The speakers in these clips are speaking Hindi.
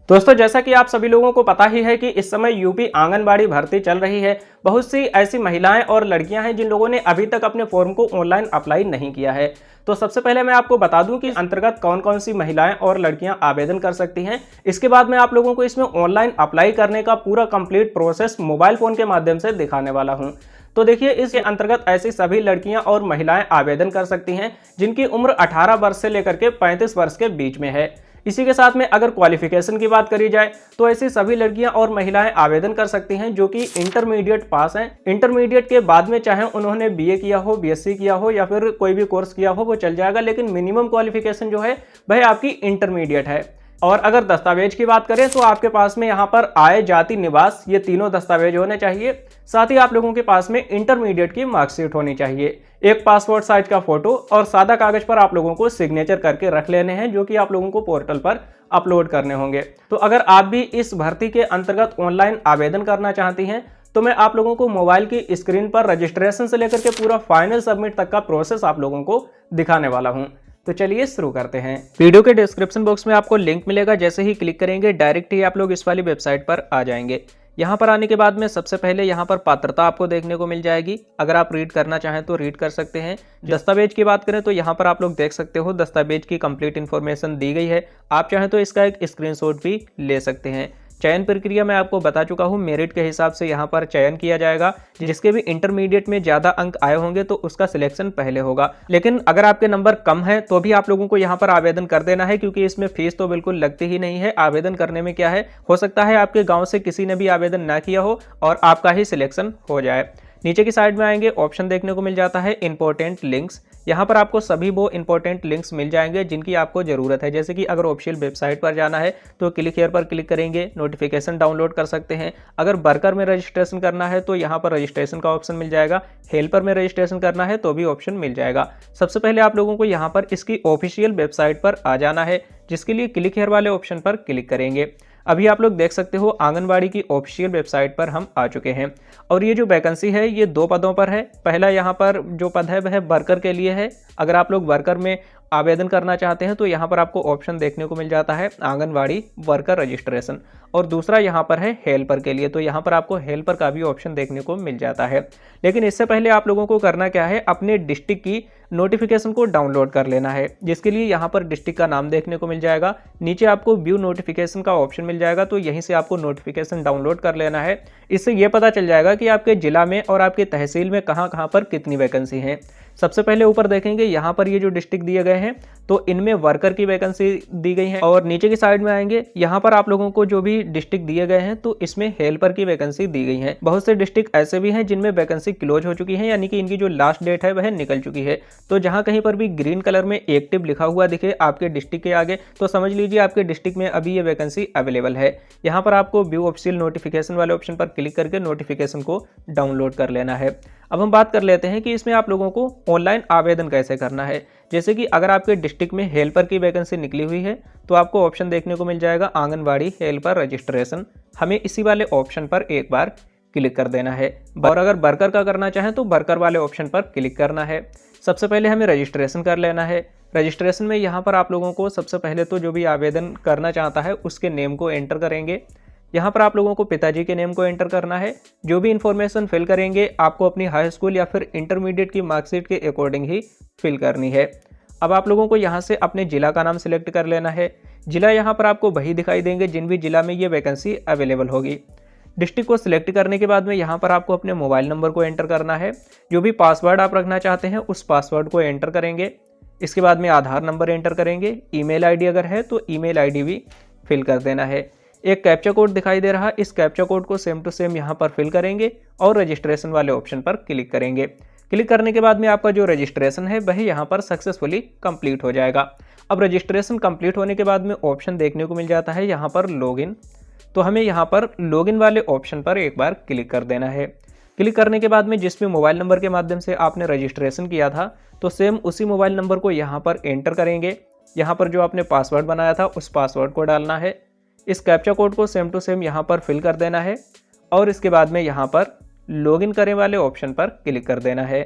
दोस्तों, जैसा कि आप सभी लोगों को पता ही है कि इस समय यूपी आंगनबाड़ी भर्ती चल रही है। बहुत सी ऐसी महिलाएं और लड़कियां हैं जिन लोगों ने अभी तक अपने फॉर्म को ऑनलाइन अप्लाई नहीं किया है। तो सबसे पहले मैं आपको बता दूं कि अंतर्गत कौन कौन सी महिलाएं और लड़कियां आवेदन कर सकती हैं। इसके बाद मैं आप लोगों को इसमें ऑनलाइन अप्लाई करने का पूरा कंप्लीट प्रोसेस मोबाइल फोन के माध्यम से दिखाने वाला हूं। तो देखिए, इस अंतर्गत ऐसी सभी लड़कियां और महिलाएं आवेदन कर सकती हैं जिनकी उम्र 18 वर्ष से लेकर के 35 वर्ष के बीच में है। इसी के साथ में अगर क्वालिफिकेशन की बात करी जाए तो ऐसी सभी लड़कियां और महिलाएं आवेदन कर सकती हैं जो कि इंटरमीडिएट पास हैं। इंटरमीडिएट के बाद में चाहे उन्होंने बीए किया हो, बीएससी किया हो या फिर कोई भी कोर्स किया हो, वो चल जाएगा, लेकिन मिनिमम क्वालिफिकेशन जो है वह आपकी इंटरमीडिएट है। और अगर दस्तावेज की बात करें तो आपके पास में यहाँ पर आय, जाति, निवास, ये तीनों दस्तावेज होने चाहिए। साथ ही आप लोगों के पास में इंटरमीडिएट की मार्कशीट होनी चाहिए। एक पासपोर्ट साइज का फोटो और सादा कागज पर आप लोगों को सिग्नेचर करके रख लेने हैं, जो कि आप लोगों को पोर्टल पर अपलोड करने होंगे। तो अगर आप भी इस भर्ती के अंतर्गत ऑनलाइन आवेदन करना चाहती हैं तो मैं आप लोगों को मोबाइल की स्क्रीन पर रजिस्ट्रेशन से लेकर के पूरा फाइनल सबमिट तक का प्रोसेस आप लोगों को दिखाने वाला हूं। तो चलिए शुरू करते हैं। वीडियो के डिस्क्रिप्शन बॉक्स में आपको लिंक मिलेगा, जैसे ही क्लिक करेंगे डायरेक्ट ही आप लोग इस वाली वेबसाइट पर आ जाएंगे। यहाँ पर आने के बाद में सबसे पहले यहाँ पर पात्रता आपको देखने को मिल जाएगी। अगर आप रीड करना चाहें तो रीड कर सकते हैं। दस्तावेज की बात करें तो यहाँ पर आप लोग देख सकते हो दस्तावेज की कंप्लीट इन्फॉर्मेशन दी गई है। आप चाहें तो इसका एक स्क्रीनशॉट भी ले सकते हैं। चयन प्रक्रिया मैं आपको बता चुका हूं, मेरिट के हिसाब से यहाँ पर चयन किया जाएगा। जिसके भी इंटरमीडिएट में ज्यादा अंक आए होंगे तो उसका सिलेक्शन पहले होगा, लेकिन अगर आपके नंबर कम है तो भी आप लोगों को यहाँ पर आवेदन कर देना है, क्योंकि इसमें फीस तो बिल्कुल लगती ही नहीं है। आवेदन करने में क्या है, हो सकता है आपके गाँव से किसी ने भी आवेदन ना किया हो और आपका ही सिलेक्शन हो जाए। नीचे की साइड में आएंगे, ऑप्शन देखने को मिल जाता है इंपॉर्टेंट लिंक्स। यहाँ पर आपको सभी वो इंपॉर्टेंट लिंक्स मिल जाएंगे जिनकी आपको जरूरत है। जैसे कि अगर ऑफिशियल वेबसाइट पर जाना है तो क्लिक हियर पर क्लिक करेंगे, नोटिफिकेशन डाउनलोड कर सकते हैं। अगर वर्कर में रजिस्ट्रेशन करना है तो यहाँ पर रजिस्ट्रेशन का ऑप्शन मिल जाएगा। हेल्पर में रजिस्ट्रेशन करना है तो भी ऑप्शन मिल जाएगा। सबसे पहले आप लोगों को यहाँ पर इसकी ऑफिशियल वेबसाइट पर आ जाना है, जिसके लिए क्लिक हियर वाले ऑप्शन पर क्लिक करेंगे। अभी आप लोग देख सकते हो आंगनबाड़ी की ऑफिशियल वेबसाइट पर हम आ चुके हैं और ये जो वैकेंसी है ये 2 पदों पर है। पहला यहाँ पर जो पद है वह वर्कर के लिए है। अगर आप लोग वर्कर में आवेदन करना चाहते हैं तो यहाँ पर आपको ऑप्शन देखने को मिल जाता है आंगनबाड़ी वर्कर रजिस्ट्रेशन, और दूसरा यहाँ पर है हेल्पर के लिए, तो यहाँ पर आपको हेल्पर का भी ऑप्शन देखने को मिल जाता है। लेकिन इससे पहले आप लोगों को करना क्या है, अपने डिस्ट्रिक्ट की नोटिफिकेशन को डाउनलोड कर लेना है, जिसके लिए यहाँ पर डिस्ट्रिक्ट का नाम देखने को मिल जाएगा। नीचे आपको व्यू नोटिफिकेशन का ऑप्शन मिल जाएगा, तो यहीं से आपको नोटिफिकेशन डाउनलोड कर लेना है। इससे ये पता चल जाएगा कि आपके जिला में और आपके तहसील में कहाँ कहाँ पर कितनी वैकेंसी है। सबसे पहले ऊपर देखेंगे, यहाँ पर ये जो डिस्ट्रिक्ट दिए गए हैं तो इनमें वर्कर की वैकेंसी दी गई है, और नीचे की साइड में आएंगे, यहाँ पर आप लोगों को जो भी डिस्ट्रिक्ट दिए गए हैं तो इसमें हेल्पर की वैकेंसी दी गई है। बहुत से डिस्ट्रिक्ट ऐसे भी हैं जिनमें वैकेंसी क्लोज हो चुकी है, यानी कि इनकी जो लास्ट डेट है वह निकल चुकी है। तो जहां कहीं पर भी ग्रीन कलर में एक्टिव लिखा हुआ दिखे आपके डिस्ट्रिक्ट के आगे, तो समझ लीजिए आपके डिस्ट्रिक्ट में अभी ये वैकेंसी अवेलेबल है। यहाँ पर आपको व्यू ऑफिशियल नोटिफिकेशन वाले ऑप्शन पर क्लिक करके नोटिफिकेशन को डाउनलोड कर लेना है। अब हम बात कर लेते हैं कि इसमें आप लोगों को ऑनलाइन आवेदन कैसे करना है। जैसे कि अगर आपके डिस्ट्रिक्ट में हेल्पर की वैकेंसी निकली हुई है तो आपको ऑप्शन देखने को मिल जाएगा आंगनबाड़ी हेल्पर रजिस्ट्रेशन। हमें इसी वाले ऑप्शन पर एक बार क्लिक कर देना है, और अगर वर्कर का करना चाहें तो वर्कर वाले ऑप्शन पर क्लिक करना है। सबसे पहले हमें रजिस्ट्रेशन कर लेना है। रजिस्ट्रेशन में यहाँ पर आप लोगों को सबसे पहले तो जो भी आवेदन करना चाहता है उसके नेम को एंटर करेंगे। यहाँ पर आप लोगों को पिताजी के नेम को एंटर करना है। जो भी इन्फॉर्मेशन फिल करेंगे आपको अपनी हाई स्कूल या फिर इंटरमीडिएट की मार्कशीट के अकॉर्डिंग ही फिल करनी है। अब आप लोगों को यहाँ से अपने जिला का नाम सिलेक्ट कर लेना है। जिला यहाँ पर आपको वही दिखाई देंगे जिन भी जिला में ये वैकेंसी अवेलेबल होगी। डिस्ट्रिक्ट को सिलेक्ट करने के बाद में यहाँ पर आपको अपने मोबाइल नंबर को एंटर करना है। जो भी पासवर्ड आप रखना चाहते हैं उस पासवर्ड को एंटर करेंगे। इसके बाद में आधार नंबर एंटर करेंगे। ईमेल आईडी अगर है तो ईमेल आईडी भी फिल कर देना है। एक कैप्चा कोड दिखाई दे रहा, इस कैप्चा कोड को सेम टू सेम यहाँ पर फिल करेंगे और रजिस्ट्रेशन वाले ऑप्शन पर क्लिक करेंगे। क्लिक करने के बाद में आपका जो रजिस्ट्रेशन है वह यहाँ पर सक्सेसफुली कंप्लीट हो जाएगा। अब रजिस्ट्रेशन कंप्लीट होने के बाद में ऑप्शन देखने को मिल जाता है यहाँ पर लॉगिन, तो हमें यहाँ पर लॉगिन वाले ऑप्शन पर एक बार क्लिक कर देना है। क्लिक करने के बाद में जिस भी मोबाइल नंबर के माध्यम से आपने रजिस्ट्रेशन किया था तो सेम उसी मोबाइल नंबर को यहाँ पर एंटर करेंगे। यहाँ पर जो आपने पासवर्ड बनाया था उस पासवर्ड को डालना है। इस कैप्चा कोड को सेम टू सेम यहाँ पर फिल कर देना है और इसके बाद में यहाँ पर लॉगिन करें वाले ऑप्शन पर क्लिक कर देना है।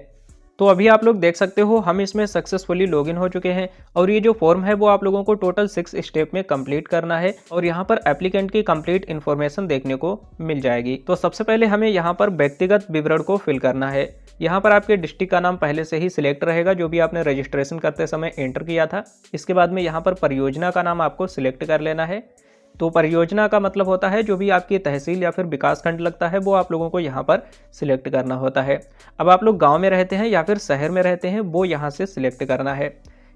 तो अभी आप लोग देख सकते हो हम इसमें सक्सेसफुली लॉगिन हो चुके हैं और ये जो फॉर्म है वो आप लोगों को टोटल 6 स्टेप में कंप्लीट करना है और यहाँ पर एप्लीकेंट की कंप्लीट इन्फॉर्मेशन देखने को मिल जाएगी। तो सबसे पहले हमें यहाँ पर व्यक्तिगत विवरण को फिल करना है। यहाँ पर आपके डिस्ट्रिक्ट का नाम पहले से ही सिलेक्ट रहेगा जो भी आपने रजिस्ट्रेशन करते समय एंटर किया था। इसके बाद में यहाँ पर परियोजना का नाम आपको सिलेक्ट कर लेना है। तो परियोजना का मतलब होता है जो भी आपकी तहसील या फिर विकास खंड लगता है वो आप लोगों को यहाँ पर सिलेक्ट करना होता है। अब आप लोग गांव में रहते हैं या फिर शहर में रहते हैं वो यहाँ से सिलेक्ट करना है।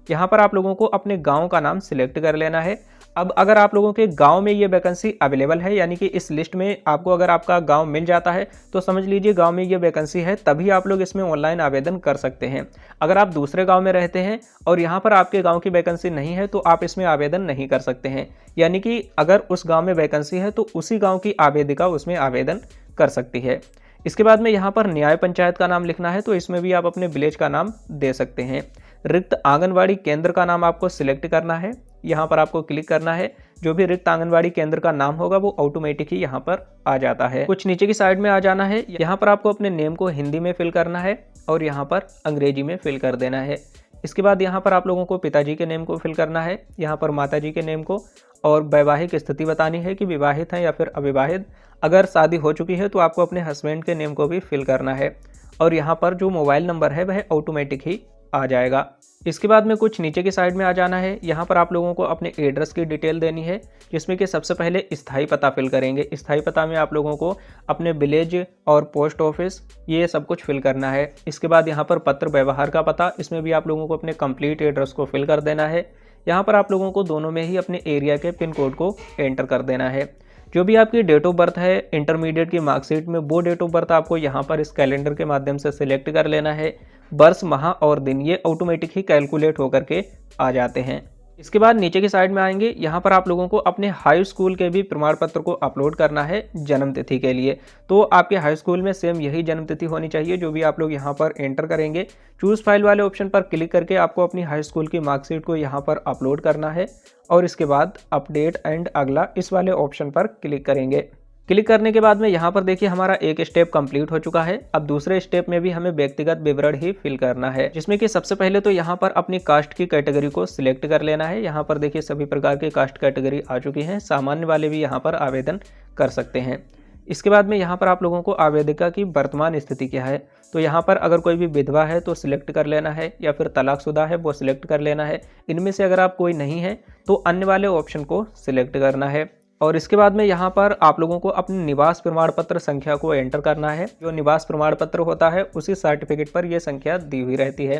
यहाँ पर आप लोगों को अपने गांव का नाम सिलेक्ट कर लेना है। अब अगर आप लोगों के गांव में ये वैकेंसी अवेलेबल है, यानी कि इस लिस्ट में आपको अगर आपका गांव मिल जाता है तो समझ लीजिए गांव में ये वैकेंसी है, तभी आप लोग इसमें ऑनलाइन आवेदन कर सकते हैं। अगर आप दूसरे गांव में रहते हैं और यहाँ पर आपके गांव की वैकेंसी नहीं है तो आप इसमें आवेदन नहीं कर सकते हैं। यानी कि अगर उस गाँव में वैकेंसी है तो उसी गाँव की आवेदिका उसमें आवेदन कर सकती है। इसके बाद में यहाँ पर न्याय पंचायत का नाम लिखना है, तो इसमें भी आप अपने विलेज का नाम दे सकते हैं। रिक्त आंगनवाड़ी केंद्र का नाम आपको सिलेक्ट करना है, यहाँ पर आपको क्लिक करना है। जो भी रिक्त आंगनवाड़ी केंद्र का नाम होगा वो ऑटोमेटिक ही यहाँ पर आ जाता है। कुछ नीचे की साइड में आ जाना है। यहाँ पर आपको अपने नेम को हिंदी में फिल करना है और यहाँ पर अंग्रेजी में फिल कर देना है। इसके बाद यहाँ पर आप लोगों को पिताजी के नेम को फिल करना है, यहाँ पर माताजी के नेम को, और वैवाहिक स्थिति बतानी है कि विवाहित हैं या फिर अविवाहित। अगर शादी हो चुकी है तो आपको अपने हस्बैंड के नेम को भी फिल करना है और यहाँ पर जो मोबाइल नंबर है वह ऑटोमेटिक ही आ जाएगा। इसके बाद में कुछ नीचे की साइड में आ जाना है। यहाँ पर आप लोगों को अपने एड्रेस की डिटेल देनी है, जिसमें कि सबसे पहले स्थायी पता फिल करेंगे। स्थायी पता में आप लोगों को अपने विलेज और पोस्ट ऑफिस ये सब कुछ फिल करना है। इसके बाद यहाँ पर पत्र व्यवहार का पता, इसमें भी आप लोगों को अपने कंप्लीट एड्रेस को फिल कर देना है। यहाँ पर आप लोगों को दोनों में ही अपने एरिया के पिन कोड को एंटर कर देना है। जो भी आपकी डेट ऑफ बर्थ है इंटरमीडिएट की मार्कशीट में, वो डेट ऑफ बर्थ आपको यहाँ पर इस कैलेंडर के माध्यम से सिलेक्ट कर लेना है। वर्ष, माह और दिन ये ऑटोमेटिक ही कैलकुलेट होकर के आ जाते हैं। इसके बाद नीचे की साइड में आएंगे, यहाँ पर आप लोगों को अपने हाई स्कूल के भी प्रमाण पत्र को अपलोड करना है जन्म तिथि के लिए। तो आपके हाई स्कूल में सेम यही जन्म तिथि होनी चाहिए जो भी आप लोग यहाँ पर एंटर करेंगे। चूज फाइल वाले ऑप्शन पर क्लिक करके आपको अपनी हाई स्कूल की मार्कशीट को यहाँ पर अपलोड करना है और इसके बाद अपडेट एंड अगला इस वाले ऑप्शन पर क्लिक करेंगे। क्लिक करने के बाद में यहाँ पर देखिए हमारा एक स्टेप कंप्लीट हो चुका है। अब दूसरे स्टेप में भी हमें व्यक्तिगत विवरण ही फिल करना है, जिसमें कि सबसे पहले तो यहाँ पर अपनी कास्ट की कैटेगरी को सिलेक्ट कर लेना है। यहाँ पर देखिए सभी प्रकार की कास्ट कैटेगरी आ चुकी हैं, सामान्य वाले भी यहाँ पर आवेदन कर सकते हैं। इसके बाद में यहाँ पर आप लोगों को आवेदिका की वर्तमान स्थिति क्या है, तो यहाँ पर अगर कोई भी विधवा है तो सिलेक्ट कर लेना है या फिर तलाकशुदा है वो सिलेक्ट कर लेना है। इनमें से अगर आप कोई नहीं है तो अन्य वाले ऑप्शन को सिलेक्ट करना है। और इसके बाद में यहाँ पर आप लोगों को अपने निवास प्रमाण पत्र संख्या को एंटर करना है। जो निवास प्रमाण पत्र होता है उसी सर्टिफिकेट पर यह संख्या दी हुई रहती है।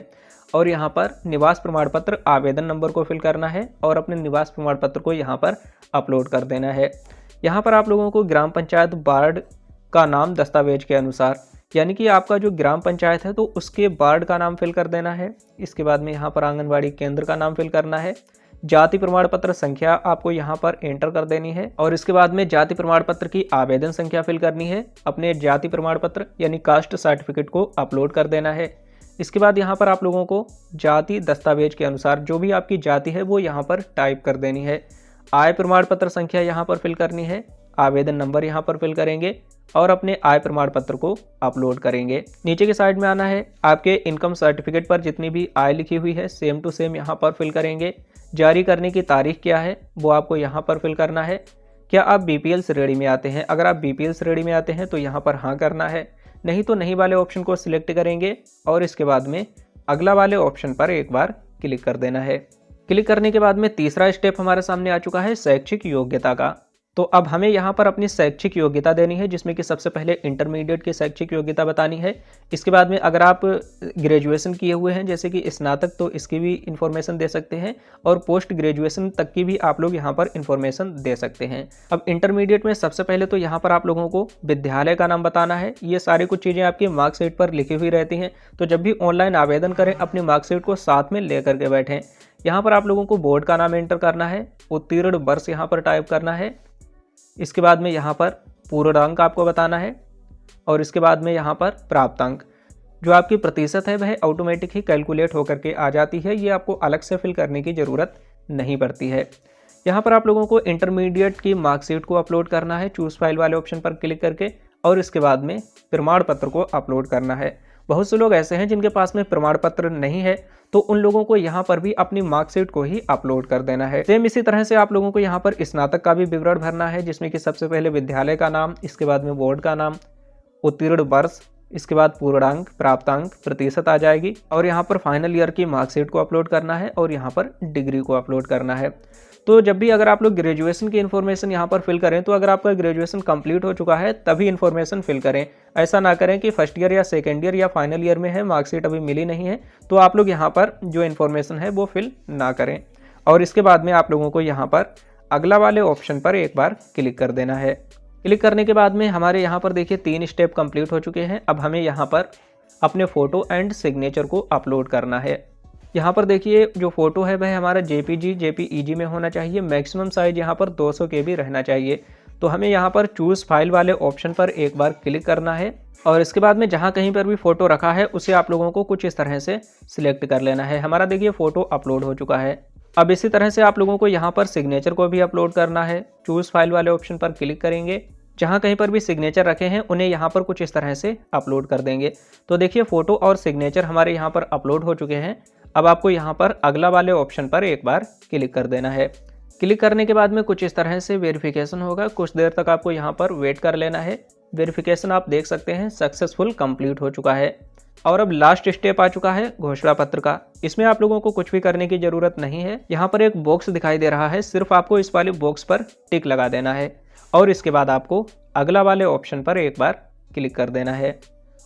और यहाँ पर निवास प्रमाण पत्र आवेदन नंबर को फिल करना है और अपने निवास प्रमाण पत्र को यहाँ पर अपलोड कर देना है। यहाँ पर आप लोगों को ग्राम पंचायत वार्ड का नाम दस्तावेज के अनुसार, यानी कि आपका जो ग्राम पंचायत है तो उसके वार्ड का नाम फिल कर देना है। इसके बाद में यहाँ पर आंगनवाड़ी केंद्र का नाम फिल करना है। जाति प्रमाण पत्र संख्या आपको यहाँ पर एंटर कर देनी है और इसके बाद में जाति प्रमाण पत्र की आवेदन संख्या फिल करनी है। अपने जाति प्रमाण पत्र यानी कास्ट सर्टिफिकेट को अपलोड कर देना है। इसके बाद यहाँ पर आप लोगों को जाति दस्तावेज के अनुसार जो भी आपकी जाति है वो यहाँ पर टाइप कर देनी है। आय प्रमाण पत्र संख्या यहाँ पर फिल करनी है। आवेदन नंबर यहाँ पर फिल करेंगे और अपने आय प्रमाण पत्र को अपलोड करेंगे। नीचे के साइड में आना है, आपके इनकम सर्टिफिकेट पर जितनी भी आय लिखी हुई है सेम टू सेम यहाँ पर फिल करेंगे। जारी करने की तारीख क्या है वो आपको यहाँ पर फिल करना है। क्या आप बीपीएल श्रेणी में आते हैं, अगर आप बीपीएल श्रेणी में आते हैं तो यहाँ पर हाँ करना है, नहीं तो नहीं वाले ऑप्शन को सिलेक्ट करेंगे और इसके बाद में अगला वाले ऑप्शन पर एक बार क्लिक कर देना है। क्लिक करने के बाद में तीसरा स्टेप हमारे सामने आ चुका है शैक्षिक योग्यता का। तो अब हमें यहाँ पर अपनी शैक्षिक योग्यता देनी है, जिसमें कि सबसे पहले इंटरमीडिएट की शैक्षिक योग्यता बतानी है। इसके बाद में अगर आप ग्रेजुएशन किए हुए हैं जैसे कि स्नातक तो इसकी भी इंफॉर्मेशन दे सकते हैं और पोस्ट ग्रेजुएशन तक की भी आप लोग यहाँ पर इंफॉर्मेशन दे सकते हैं। अब इंटरमीडिएट में सबसे पहले तो यहाँ पर आप लोगों को विद्यालय का नाम बताना है। ये सारी कुछ चीज़ें आपकी मार्कशीट पर लिखी हुई रहती हैं, तो जब भी ऑनलाइन आवेदन करें अपनी मार्कशीट को साथ में ले करके बैठें। यहाँ पर आप लोगों को बोर्ड का नाम एंटर करना है, उत्तीर्ण वर्ष यहाँ पर टाइप करना है। इसके बाद में यहाँ पर पूर्णांक आपको बताना है और इसके बाद में यहाँ पर प्राप्तांक जो आपकी प्रतिशत है वह ऑटोमेटिक ही कैलकुलेट होकर के आ जाती है। ये आपको अलग से फिल करने की ज़रूरत नहीं पड़ती है। यहाँ पर आप लोगों को इंटरमीडिएट की मार्कशीट को अपलोड करना है चूज़ फाइल वाले ऑप्शन पर क्लिक करके और इसके बाद में प्रमाण पत्र को अपलोड करना है। बहुत से लोग ऐसे हैं जिनके पास में प्रमाण पत्र नहीं है, तो उन लोगों को यहाँ पर भी अपनी मार्कशीट को ही अपलोड कर देना है। सेम इसी तरह से आप लोगों को यहाँ पर स्नातक का भी विवरण भरना है, जिसमें कि सबसे पहले विद्यालय का नाम, इसके बाद में बोर्ड का नाम, उत्तीर्ण वर्ष, इसके बाद पूर्णांक, प्राप्तांक, प्रतिशत आ जाएगी, और यहाँ पर फाइनल ईयर की मार्कशीट को अपलोड करना है और यहाँ पर डिग्री को अपलोड करना है। तो जब भी अगर आप लोग ग्रेजुएशन की इन्फॉर्मेशन यहाँ पर फिल करें, तो अगर आपका ग्रेजुएशन कंप्लीट हो चुका है तभी इन्फॉर्मेशन फिल करें। ऐसा ना करें कि फर्स्ट ईयर या सेकेंड ईयर या फाइनल ईयर में है, मार्कशीट अभी मिली नहीं है, तो आप लोग यहाँ पर जो इन्फॉर्मेशन है वो फिल ना करें। और इसके बाद में आप लोगों को यहाँ पर अगला वाले ऑप्शन पर एक बार क्लिक कर देना है। क्लिक करने के बाद में हमारे यहाँ पर देखिए 3 स्टेप कंप्लीट हो चुके हैं। अब हमें यहाँ पर अपने फ़ोटो एंड सिग्नेचर को अपलोड करना है। यहाँ पर देखिए जो फ़ोटो है वह हमारा JPG में होना चाहिए। मैक्सिमम साइज़ यहाँ पर 200 KB रहना चाहिए। तो हमें यहाँ पर चूज़ फाइल वाले ऑप्शन पर एक बार क्लिक करना है और इसके बाद में जहाँ कहीं पर भी फ़ोटो रखा है उसे आप लोगों को कुछ इस तरह से सिलेक्ट कर लेना है। हमारा देखिए फ़ोटो अपलोड हो चुका है। अब इसी तरह से आप लोगों को यहाँ पर सिग्नेचर को भी अपलोड करना है। चूज़ फाइल वाले ऑप्शन पर क्लिक करेंगे, जहाँ कहीं पर भी सिग्नेचर रखे हैं उन्हें यहाँ पर कुछ इस तरह से अपलोड कर देंगे। तो देखिए फ़ोटो और सिग्नेचर हमारे यहाँ पर अपलोड हो चुके हैं। अब आपको यहाँ पर अगला वाले ऑप्शन पर एक बार क्लिक कर देना है। क्लिक करने के बाद में कुछ इस तरह से वेरिफिकेशन होगा। कुछ देर तक आपको यहाँ पर वेट कर लेना है। वेरिफिकेशन आप देख सकते हैं सक्सेसफुल कंप्लीट हो चुका है। और अब लास्ट स्टेप आ चुका है घोषणा पत्र का। इसमें आप लोगों को कुछ भी करने की ज़रूरत नहीं है। यहाँ पर एक बॉक्स दिखाई दे रहा है, सिर्फ आपको इस वाले बॉक्स पर टिक लगा देना है और इसके बाद आपको अगला वाले ऑप्शन पर एक बार क्लिक कर देना है।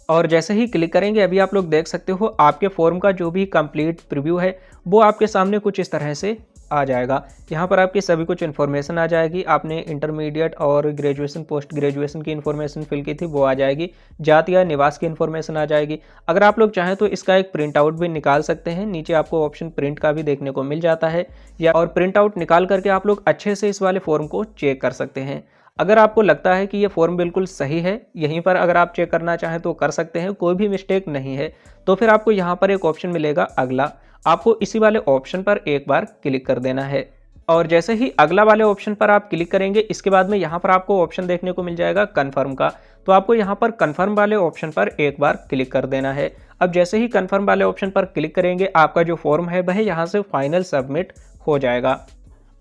और जैसे ही क्लिक करेंगे अभी आप लोग देख सकते हो आपके फॉर्म का जो भी कंप्लीट प्रीव्यू है वो आपके सामने कुछ इस तरह से आ जाएगा। यहाँ पर आपकी सभी कुछ इन्फॉर्मेशन आ जाएगी। आपने इंटरमीडिएट और ग्रेजुएशन पोस्ट ग्रेजुएशन की इन्फॉर्मेशन फिल की थी वो आ जाएगी। जाति या निवास की इन्फॉर्मेशन आ जाएगी। अगर आप लोग चाहें तो इसका एक प्रिंट आउट भी निकाल सकते हैं। नीचे आपको ऑप्शन प्रिंट का भी देखने को मिल जाता है, या और प्रिंट आउट निकाल करके आप लोग अच्छे से इस वाले फॉर्म को चेक कर सकते हैं। अगर आपको लगता है कि ये फॉर्म बिल्कुल सही है, यहीं पर अगर आप चेक करना चाहें तो कर सकते हैं, कोई भी मिस्टेक नहीं है, तो फिर आपको यहाँ पर एक ऑप्शन मिलेगा अगला। आपको इसी वाले ऑप्शन पर एक बार क्लिक कर देना है और जैसे ही अगला वाले ऑप्शन पर आप क्लिक करेंगे इसके बाद में यहाँ पर आपको ऑप्शन देखने को मिल जाएगा कन्फर्म का। तो आपको यहाँ पर कन्फर्म वाले ऑप्शन पर एक बार क्लिक कर देना है। अब जैसे ही कन्फर्म वाले ऑप्शन पर क्लिक करेंगे आपका जो फॉर्म है वह यहाँ से फाइनल सबमिट हो जाएगा।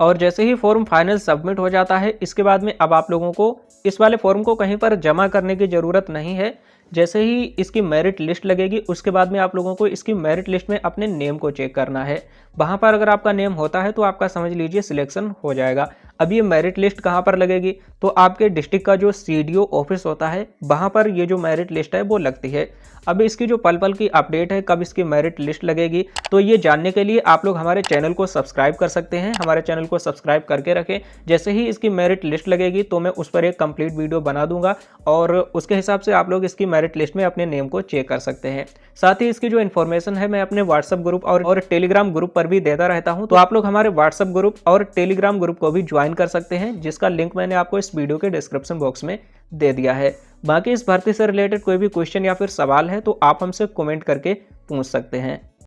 और जैसे ही फॉर्म फाइनल सबमिट हो जाता है इसके बाद में अब आप लोगों को इस वाले फॉर्म को कहीं पर जमा करने की ज़रूरत नहीं है। जैसे ही इसकी मेरिट लिस्ट लगेगी उसके बाद में आप लोगों को इसकी मेरिट लिस्ट में अपने नेम को चेक करना है। वहाँ पर अगर आपका नेम होता है तो आपका समझ लीजिए सिलेक्शन हो जाएगा। अब ये मेरिट लिस्ट कहाँ पर लगेगी, तो आपके डिस्ट्रिक्ट का जो CDO ऑफिस होता है वहाँ पर ये जो मेरिट लिस्ट है वो लगती है। अब इसकी जो पल पल की अपडेट है कब इसकी मेरिट लिस्ट लगेगी, तो ये जानने के लिए आप लोग हमारे चैनल को सब्सक्राइब कर सकते हैं। हमारे चैनल को सब्सक्राइब करके रखें। जैसे ही इसकी मेरिट लिस्ट लगेगी तो मैं उस पर एक कंप्लीट वीडियो बना दूंगा और उसके हिसाब से आप लोग इसकी मेरिट लिस्ट में अपने नेम को चेक कर सकते हैं। साथ ही इसकी जो इन्फॉर्मेशन है मैं अपने व्हाट्सएप ग्रुप और टेलीग्राम ग्रुप पर भी देता रहता हूं, तो आप लोग हमारे व्हाट्सएप ग्रुप और टेलीग्राम ग्रुप को भी ज्वाइन कर सकते हैं, जिसका लिंक मैंने आपको इस वीडियो के डिस्क्रिप्शन बॉक्स में दे दिया है। बाकी इस भर्ती से रिलेटेड कोई भी क्वेश्चन या फिर सवाल है तो आप हमसे कमेंट करके पूछ सकते हैं।